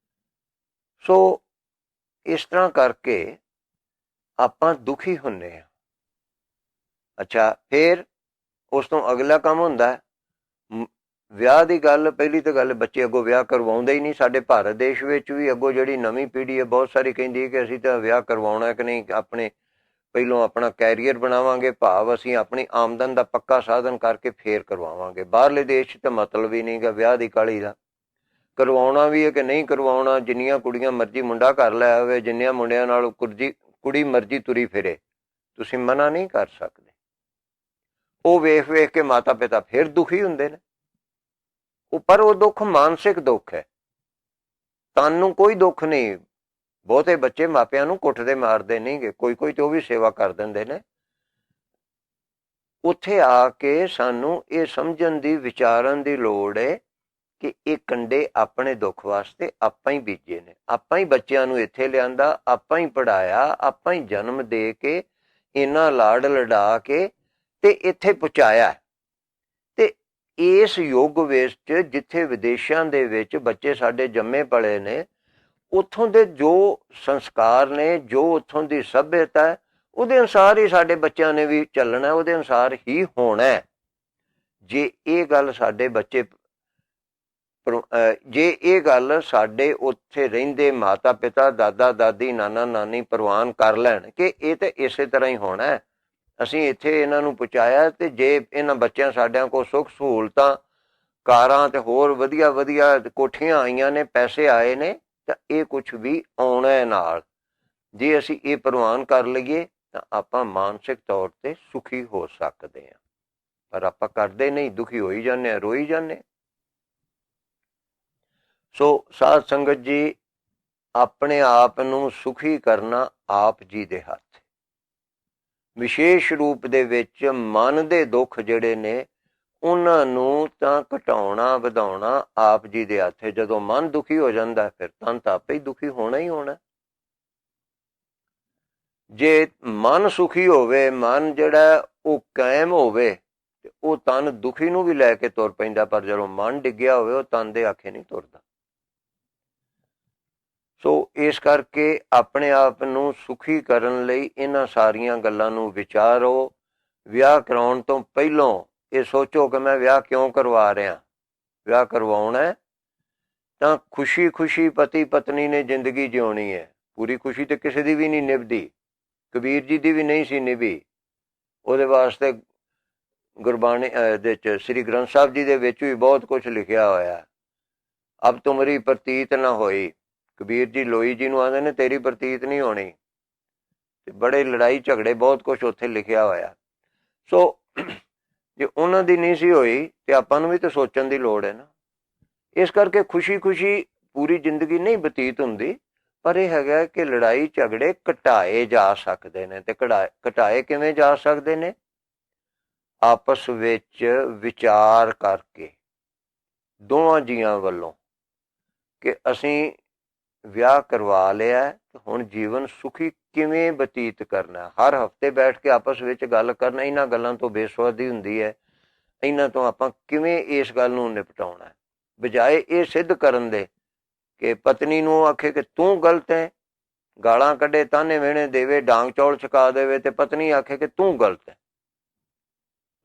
ਸੋ ਇਸ ਤਰ੍ਹਾਂ ਕਰਕੇ ਆਪਾਂ ਦੁਖੀ ਹੁੰਦੇ ਹਾਂ। ਅੱਛਾ, ਫਿਰ ਉਸ ਤੋਂ ਅਗਲਾ ਕੰਮ ਹੁੰਦਾ ਵਿਆਹ ਦੀ ਗੱਲ। ਪਹਿਲੀ ਤਾਂ ਗੱਲ, ਬੱਚੇ ਅੱਗੋਂ ਵਿਆਹ ਕਰਵਾਉਂਦੇ ਹੀ ਨਹੀਂ। ਸਾਡੇ ਭਾਰਤ ਦੇਸ਼ ਵਿੱਚ ਵੀ ਅੱਗੋਂ ਜਿਹੜੀ ਨਵੀਂ ਪੀੜ੍ਹੀ ਹੈ, ਬਹੁਤ ਸਾਰੀ ਕਹਿੰਦੀ ਹੈ ਕਿ ਅਸੀਂ ਤਾਂ ਵਿਆਹ ਕਰਵਾਉਣਾ ਕਿ ਨਹੀਂ, ਆਪਣੇ ਪਹਿਲੋਂ ਆਪਣਾ ਕੈਰੀਅਰ ਬਣਾਵਾਂਗੇ, ਭਾਵ ਅਸੀਂ ਆਪਣੀ ਆਮਦਨ ਦਾ ਪੱਕਾ ਸਾਧਨ ਕਰਕੇ ਫੇਰ ਕਰਵਾਵਾਂਗੇ। ਬਾਹਰਲੇ ਦੇਸ਼ 'ਚ ਤਾਂ ਮਤਲਬ ਹੀ ਨਹੀਂ ਗਾ ਵਿਆਹ ਦੀ ਕਾਹਲੀ ਦਾ। ਕਰਵਾਉਣਾ ਵੀ ਹੈ ਕਿ ਨਹੀਂ ਕਰਵਾਉਣਾ, ਜਿੰਨੀਆਂ ਕੁੜੀਆਂ ਮਰਜ਼ੀ ਮੁੰਡਾ ਘਰ ਲੈ ਆਵੇ, ਜਿੰਨਿਆਂ ਮੁੰਡਿਆਂ ਨਾਲ ਕੁੜੀ ਮਰਜ਼ੀ ਤੁਰੀ ਫਿਰੇ, ਤੁਸੀਂ ਮਨਾ ਨਹੀਂ ਕਰ ਸਕਦੇ। ਉਹ ਵੇਖ ਵੇਖ ਕੇ ਮਾਤਾ ਪਿਤਾ ਫਿਰ ਦੁਖੀ ਹੁੰਦੇ ਨੇ। ਪਰ ਉਹ ਦੁੱਖ ਮਾਨਸਿਕ ਦੁੱਖ ਹੈ, ਤਨ ਨੂੰ ਕੋਈ ਦੁੱਖ ਨਹੀਂ। ਬਹੁਤੇ ਬੱਚੇ ਮਾਪਿਆਂ ਨੂੰ ਕੁੱਟਦੇ ਮਾਰਦੇ ਨਹੀਂ ਗੇ, ਕੋਈ ਤੇ ਉਹ ਵੀ ਸੇਵਾ ਕਰ ਦਿੰਦੇ ਨੇ। ਉੱਥੇ ਆ ਕੇ ਸਾਨੂੰ ਇਹ ਸਮਝਣ ਦੀ, ਵਿਚਾਰਨ ਦੀ ਲੋੜ ਹੈ ਕਿ ਇਹ ਕੰਡੇ ਆਪਣੇ ਦੁੱਖ ਵਾਸਤੇ ਆਪਾਂ ਹੀ ਬੀਜੇ ਨੇ। ਆਪਾਂ ਹੀ ਬੱਚਿਆਂ ਨੂੰ ਇੱਥੇ ਲਿਆਂਦਾ, ਆਪਾਂ ਹੀ ਪੜ੍ਹਾਇਆ, ਆਪਾਂ ਹੀ ਜਨਮ ਦੇ ਕੇ ਇਹਨਾਂ ਲਾਡ ਲਡਾ ਕੇ ਤੇ ਇੱਥੇ ਪਹੁੰਚਾਇਆ। ਤੇ ਇਸ ਯੁੱਗ ਵਿੱਚ ਜਿੱਥੇ ਵਿਦੇਸ਼ਾਂ ਦੇ ਵਿੱਚ ਬੱਚੇ ਸਾਡੇ ਜੰਮੇ ਪਲੇ ਨੇ, ਉੱਥੋਂ ਦੇ ਜੋ ਸੰਸਕਾਰ ਨੇ, ਜੋ ਉੱਥੋਂ ਦੀ ਸੱਭਿਅਤਾ ਹੈ, ਉਹਦੇ ਅਨੁਸਾਰ ਹੀ ਸਾਡੇ ਬੱਚਿਆਂ ਨੇ ਵੀ ਚੱਲਣਾ, ਉਹਦੇ ਅਨੁਸਾਰ ਹੀ ਹੋਣਾ। ਜੇ ਇਹ ਗੱਲ ਸਾਡੇ ਬੱਚੇ ਜੇ ਇਹ ਗੱਲ ਸਾਡੇ ਉੱਥੇ ਰਹਿੰਦੇ ਮਾਤਾ ਪਿਤਾ, ਦਾਦਾ ਦਾਦੀ, ਨਾਨਾ ਨਾਨੀ ਪ੍ਰਵਾਨ ਕਰ ਲੈਣ ਕਿ ਇਹ ਤਾਂ ਇਸੇ ਤਰ੍ਹਾਂ ਹੀ ਹੋਣਾ ਹੈ, ਅਸੀਂ ਇੱਥੇ ਇਹਨਾਂ ਨੂੰ ਪਹੁੰਚਾਇਆ, ਤੇ ਜੇ ਇਹਨਾਂ ਬੱਚਿਆਂ ਸਾਡਿਆਂ ਕੋਲ ਸੁੱਖ ਸਹੂਲਤਾਂ, ਕਾਰਾਂ ਤੇ ਹੋਰ ਵਧੀਆ ਵਧੀਆ ਕੋਠੀਆਂ ਆਈਆਂ ਨੇ, ਪੈਸੇ ਆਏ ਨੇ, ਤਾਂ ਇਹ ਕੁਛ ਵੀ ਆਉਣਾ ਹੈ ਨਾਲ। ਜੇ ਅਸੀਂ ਇਹ ਪ੍ਰਵਾਨ ਕਰ ਲਈਏ ਤਾਂ ਆਪਾਂ ਮਾਨਸਿਕ ਤੌਰ ਤੇ ਸੁਖੀ ਹੋ ਸਕਦੇ ਹਾਂ, ਪਰ ਆਪਾਂ ਕਰਦੇ ਨਹੀਂ, ਦੁਖੀ ਹੋਈ ਜਾਂਦੇ ਹਾਂ, ਰੋਈ ਜਾਂਦੇ ਹਾਂ। ਸੋ ਸਾਧ ਸੰਗਤ ਜੀ, ਆਪਣੇ ਆਪ ਨੂੰ ਸੁਖੀ ਕਰਨਾ ਆਪ ਜੀ ਦੇ ਹੱਥ। ਵਿਸ਼ੇਸ਼ ਰੂਪ ਦੇ ਵਿੱਚ ਮਨ ਦੇ ਦੁੱਖ ਜਿਹੜੇ ਨੇ, ਉਹਨਾਂ ਨੂੰ ਤਾਂ ਘਟਾਉਣਾ ਵਧਾਉਣਾ ਆਪ ਜੀ ਦੇ ਹੱਥ ਹੈ। ਜਦੋਂ ਮਨ ਦੁਖੀ ਹੋ ਜਾਂਦਾ ਫਿਰ ਤਨ ਤਾਂ ਆਪੇ ਹੀ ਦੁਖੀ ਹੋਣਾ ਹੀ ਹੋਣਾ। ਜੇ ਮਨ ਸੁਖੀ ਹੋਵੇ, ਮਨ ਜਿਹੜਾ ਉਹ ਕਾਇਮ ਹੋਵੇ, ਤੇ ਉਹ ਤਨ ਦੁਖੀ ਨੂੰ ਵੀ ਲੈ ਕੇ ਤੁਰ ਪੈਂਦਾ, ਪਰ ਜਦੋਂ ਮਨ ਡਿੱਗਿਆ ਹੋਵੇ ਉਹ ਤਨ ਦੇ ਆਖੇ ਨਹੀਂ ਤੁਰਦਾ। ਸੋ ਇਸ ਕਰਕੇ ਆਪਣੇ ਆਪ ਨੂੰ ਸੁਖੀ ਕਰਨ ਲਈ ਇਹਨਾਂ ਸਾਰੀਆਂ ਗੱਲਾਂ ਨੂੰ ਵਿਚਾਰੋ। ਵਿਆਹ ਕਰਾਉਣ ਤੋਂ ਪਹਿਲਾਂ ਇਹ ਸੋਚੋ ਕਿ ਮੈਂ ਵਿਆਹ ਕਿਉਂ ਕਰਵਾ ਰਿਹਾ। ਵਿਆਹ ਕਰਵਾਉਣਾ ਤਾਂ ਖੁਸ਼ੀ ਖੁਸ਼ੀ ਪਤੀ ਪਤਨੀ ਨੇ ਜ਼ਿੰਦਗੀ ਜਿਉਣੀ ਹੈ। ਪੂਰੀ ਖੁਸ਼ੀ ਤੇ ਕਿਸੇ ਦੀ ਵੀ ਨਹੀਂ ਨਿਭਦੀ, ਕਬੀਰ ਜੀ ਦੀ ਵੀ ਨਹੀਂ ਸੀ ਨਿਭੀ। ਉਹਦੇ ਵਾਸਤੇ ਗੁਰਬਾਣੀ ਦੇ ਚ ਸ੍ਰੀ ਗ੍ਰੰਥ ਸਾਹਿਬ ਜੀ ਦੇ ਵਿੱਚ ਵੀ ਬਹੁਤ ਕੁਝ ਲਿਖਿਆ ਹੋਇਆ। ਅਬ ਤੁਮਰੀ ਪ੍ਰਤੀਤ ਨਾ ਹੋਈ, ਕਬੀਰ ਜੀ ਲੋਈ ਜੀ ਨੂੰ ਆਂਦੇ ਨੇ ਤੇਰੀ ਪ੍ਰਤੀਤ ਨਹੀਂ ਹੋਣੀ। ਤੇ ਬੜੇ ਲੜਾਈ ਝਗੜੇ ਬਹੁਤ ਕੁਝ ਉੱਥੇ ਲਿਖਿਆ ਹੋਇਆ। ਸੋ ਜੇ ਉਹਨਾਂ ਦੀ ਨਹੀਂ ਸੀ ਹੋਈ ਤੇ ਆਪਾਂ ਨੂੰ ਵੀ ਤਾਂ ਸੋਚਣ ਦੀ ਲੋੜ ਹੈ ਨਾ। ਇਸ ਕਰਕੇ ਖੁਸ਼ੀ ਖੁਸ਼ੀ ਪੂਰੀ ਜ਼ਿੰਦਗੀ ਨਹੀਂ ਬਤੀਤ ਹੁੰਦੀ, ਪਰ ਇਹ ਹੈਗਾ ਕਿ ਲੜਾਈ ਝਗੜੇ ਘਟਾਏ ਜਾ ਸਕਦੇ ਨੇ। ਤੇ ਘਟਾਏ ਕਿਵੇਂ ਜਾ ਸਕਦੇ ਨੇ? ਆਪਸ ਵਿੱਚ ਵਿਚਾਰ ਕਰਕੇ ਦੋਵਾਂ ਜੀਆਂ ਵੱਲੋਂ ਕਿ ਅਸੀਂ ਵਿਆਹ ਕਰਵਾ ਲਿਆ, ਹੁਣ ਜੀਵਨ ਸੁਖੀ ਕਿਵੇਂ ਬਤੀਤ ਕਰਨਾ। ਹਰ ਹਫ਼ਤੇ ਬੈਠ ਕੇ ਆਪਸ ਵਿੱਚ ਗੱਲ ਕਰਨਾ, ਇਹਨਾਂ ਗੱਲਾਂ ਤੋਂ ਬੇਸੁਆਦੀ ਹੁੰਦੀ ਹੈ। ਇਹਨਾਂ ਤੋਂ ਆਪਾਂ ਕਿਵੇਂ ਇਸ ਗੱਲ ਨੂੰ ਨਿਪਟਾਉਣਾ, ਬਜਾਏ ਇਹ ਸਿੱਧ ਕਰਨ ਦੇ ਕਿ ਪਤਨੀ ਨੂੰ ਆਖੇ ਕਿ ਤੂੰ ਗਲਤ ਹੈ, ਗਾਲਾਂ ਕੱਢੇ, ਤਾਨੇ ਮਿਹਣੇ ਦੇਵੇ, ਡਾਂਗ ਚੌਲ ਛਕਾ ਦੇਵੇ, ਤੇ ਪਤਨੀ ਆਖੇ ਕਿ ਤੂੰ ਗਲਤ ਹੈ।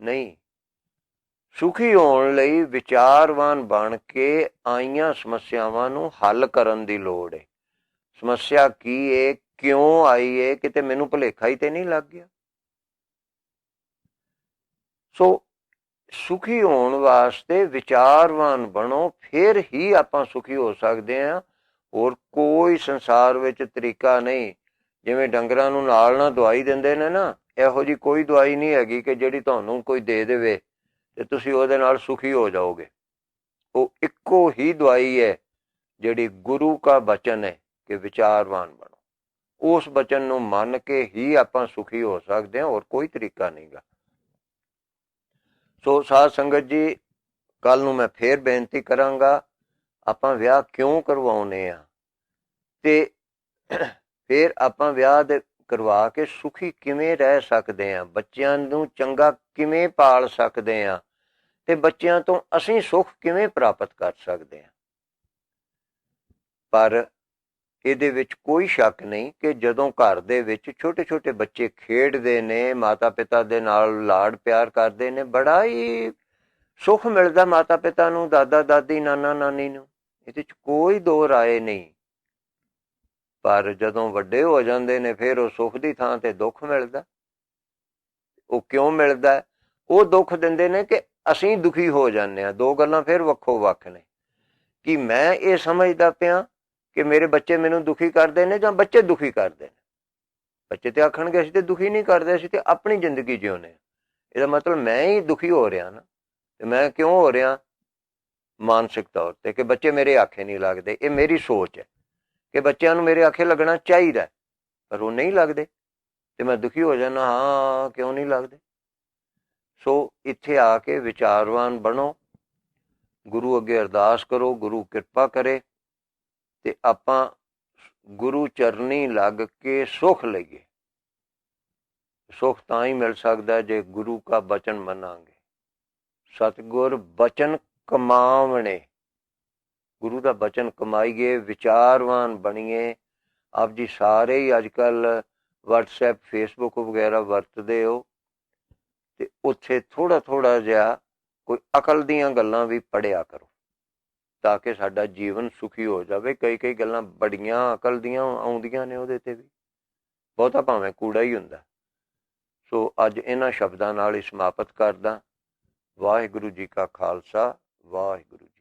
ਨਹੀਂ, ਸੁਖੀ ਹੋਣ ਲਈ ਵਿਚਾਰਵਾਨ ਬਣ ਕੇ ਆਈਆਂ ਸਮੱਸਿਆਵਾਂ ਨੂੰ ਹੱਲ ਕਰਨ ਦੀ ਲੋੜ ਹੈ। ਸਮੱਸਿਆ ਕੀ ਹੈ, ਕਿਉਂ ਆਈ ਹੈ, ਕਿਤੇ ਮੈਨੂੰ ਭੁਲੇਖਾ ਹੀ ਤੇ ਨਹੀਂ ਲੱਗ ਗਿਆ। ਸੋ ਸੁਖੀ ਹੋਣ ਵਾਸਤੇ ਵਿਚਾਰਵਾਨ ਬਣੋ, ਫਿਰ ਹੀ ਆਪਾਂ ਸੁਖੀ ਹੋ ਸਕਦੇ ਹਾਂ। ਹੋਰ ਕੋਈ ਸੰਸਾਰ ਵਿੱਚ ਤਰੀਕਾ ਨਹੀਂ। ਜਿਵੇਂ ਡੰਗਰਾਂ ਨੂੰ ਨਾਲ ਨਾ ਦਵਾਈ ਦਿੰਦੇ ਨੇ ਨਾ, ਇਹੋ ਜਿਹੀ ਕੋਈ ਦਵਾਈ ਨਹੀਂ ਹੈਗੀ ਕਿ ਜਿਹੜੀ ਤੁਹਾਨੂੰ ਕੋਈ ਦੇ ਦੇਵੇ ਤੇ ਤੁਸੀਂ ਉਹਦੇ ਨਾਲ ਸੁਖੀ ਹੋ ਜਾਓਗੇ। ਉਹ ਇੱਕੋ ਹੀ ਦਵਾਈ ਹੈ ਜਿਹੜੀ ਗੁਰੂ ਕਾ ਬਚਨ ਹੈ ਕਿ ਵਿਚਾਰਵਾਨ ਬਣੋ। ਉਸ ਬਚਨ ਨੂੰ ਮੰਨ ਕੇ ਹੀ ਆਪਾਂ ਸੁਖੀ ਹੋ ਸਕਦੇ ਹਾਂ, ਹੋਰ ਕੋਈ ਤਰੀਕਾ ਨਹੀਂਗਾ। ਸੋ ਸਾਧ ਸੰਗਤ ਜੀ, ਕੱਲ ਨੂੰ ਮੈਂ ਫੇਰ ਬੇਨਤੀ ਕਰਾਂਗਾ, ਆਪਾਂ ਵਿਆਹ ਕਿਉਂ ਕਰਵਾਉਨੇ ਆ, ਤੇ ਫਿਰ ਆਪਾਂ ਵਿਆਹ ਦੇ ਕਰਵਾ ਕੇ ਸੁਖੀ ਕਿਵੇਂ ਰਹਿ ਸਕਦੇ ਹਾਂ, ਬੱਚਿਆਂ ਨੂੰ ਚੰਗਾ ਕਿਵੇਂ ਪਾਲ ਸਕਦੇ ਹਾਂ, ਤੇ ਬੱਚਿਆਂ ਤੋਂ ਅਸੀਂ ਸੁੱਖ ਕਿਵੇਂ ਪ੍ਰਾਪਤ ਕਰ ਸਕਦੇ ਹਾਂ। ਪਰ ਇਹਦੇ ਵਿੱਚ ਕੋਈ ਸ਼ੱਕ ਨਹੀਂ ਕਿ ਜਦੋਂ ਘਰ ਦੇ ਵਿੱਚ ਛੋਟੇ ਛੋਟੇ ਬੱਚੇ ਖੇਡਦੇ ਨੇ, ਮਾਤਾ ਪਿਤਾ ਦੇ ਨਾਲ ਲਾਡ ਪਿਆਰ ਕਰਦੇ ਨੇ, ਬੜਾ ਹੀ ਸੁੱਖ ਮਿਲਦਾ ਮਾਤਾ ਪਿਤਾ ਨੂੰ, ਦਾਦਾ ਦਾਦੀ, ਨਾਨਾ ਨਾਨੀ ਨੂੰ। ਇਹਦੇ 'ਚ ਕੋਈ ਦੋ ਰਾਏ ਨਹੀਂ। ਪਰ ਜਦੋਂ ਵੱਡੇ ਹੋ ਜਾਂਦੇ ਨੇ ਫਿਰ ਉਹ ਸੁੱਖ ਦੀ ਥਾਂ ਤੇ ਦੁੱਖ ਮਿਲਦਾ। ਉਹ ਕਿਉਂ ਮਿਲਦਾ? ਉਹ ਦੁੱਖ ਦਿੰਦੇ ਨੇ ਕਿ ਅਸੀਂ ਦੁਖੀ ਹੋ ਜਾਂਦੇ ਹਾਂ। ਦੋ ਗੱਲਾਂ ਫਿਰ ਵੱਖੋ ਵੱਖ ਨੇ ਕਿ ਮੈਂ ਇਹ ਸਮਝਦਾ ਪਿਆ ਕਿ ਮੇਰੇ ਬੱਚੇ ਮੈਨੂੰ ਦੁਖੀ ਕਰਦੇ ਨੇ ਜਾਂ ਬੱਚੇ ਦੁਖੀ ਕਰਦੇ ਨੇ। ਬੱਚੇ ਤੇ ਆਖਣਗੇ ਅਸੀਂ ਤੇ ਦੁਖੀ ਨਹੀਂ ਕਰਦੇ, ਅਸੀਂ ਤੇ ਆਪਣੀ ਜ਼ਿੰਦਗੀ ਜਿਉਨੇ। ਇਹਦਾ ਮਤਲਬ ਮੈਂ ਹੀ ਦੁਖੀ ਹੋ ਰਿਹਾ ਨਾ। ਤੇ ਮੈਂ ਕਿਉਂ ਹੋ ਰਿਹਾ? ਮਾਨਸਿਕ ਤੌਰ ਤੇ ਕਿ ਬੱਚੇ ਮੇਰੇ ਆਖੇ ਨਹੀਂ ਲੱਗਦੇ। ਇਹ ਮੇਰੀ ਸੋਚ ਹੈ ਕਿ ਬੱਚਿਆਂ ਨੂੰ ਮੇਰੇ ਆਖੇ ਲੱਗਣਾ ਚਾਹੀਦਾ, ਪਰ ਉਹ ਨਹੀਂ ਲੱਗਦੇ ਤੇ ਮੈਂ ਦੁਖੀ ਹੋ ਜਾਣਾ। ਹਾਂ, ਕਿਉਂ ਨਹੀਂ ਲੱਗਦੇ? ਸੋ ਇੱਥੇ ਆ ਕੇ ਵਿਚਾਰਵਾਨ ਬਣੋ, ਗੁਰੂ ਅੱਗੇ ਅਰਦਾਸ ਕਰੋ, ਗੁਰੂ ਕਿਰਪਾ ਕਰੇ ਤੇ ਆਪਾਂ ਗੁਰੂ ਚਰਨੀ ਲੱਗ ਕੇ ਸੁੱਖ ਲਈਏ। ਸੁੱਖ ਤਾਂ ਹੀ ਮਿਲ ਸਕਦਾ ਜੇ ਗੁਰੂ ਕਾ ਬਚਨ ਮੰਨਾਂਗੇ। ਸਤਿਗੁਰ ਬਚਨ ਕਮਾਵਣੇ, ਗੁਰੂ ਦਾ ਬਚਨ ਕਮਾਈਏ, ਵਿਚਾਰਵਾਨ ਬਣੀਏ। ਆਪ ਜੀ ਸਾਰੇ ਹੀ ਅੱਜ ਕੱਲ੍ਹ ਵਟਸਐਪ, ਫੇਸਬੁੱਕ ਵਗੈਰਾ ਵਰਤਦੇ ਹੋ, ਤੇ ਉੱਥੇ ਥੋੜ੍ਹਾ ਥੋੜ੍ਹਾ ਜਿਹਾ ਕੋਈ ਅਕਲ ਦੀਆਂ ਗੱਲਾਂ ਵੀ ਪੜ੍ਹਿਆ ਕਰੋ, ਤਾਂ ਕਿ ਸਾਡਾ ਜੀਵਨ ਸੁਖੀ ਹੋ ਜਾਵੇ। ਕਈ ਗੱਲਾਂ ਬੜੀਆਂ ਅਕਲ ਦੀਆਂ ਆਉਂਦੀਆਂ ਨੇ ਉਹਦੇ 'ਤੇ ਵੀ, ਬਹੁਤਾ ਭਾਵੇਂ ਕੂੜਾ ਹੀ ਹੁੰਦਾ। ਸੋ ਅੱਜ ਇਹਨਾਂ ਸ਼ਬਦਾਂ ਨਾਲ ਹੀ ਸਮਾਪਤ ਕਰਦਾ। ਵਾਹਿਗੁਰੂ ਜੀ ਕਾ ਖਾਲਸਾ, ਵਾਹਿਗੁਰੂ ਜੀ।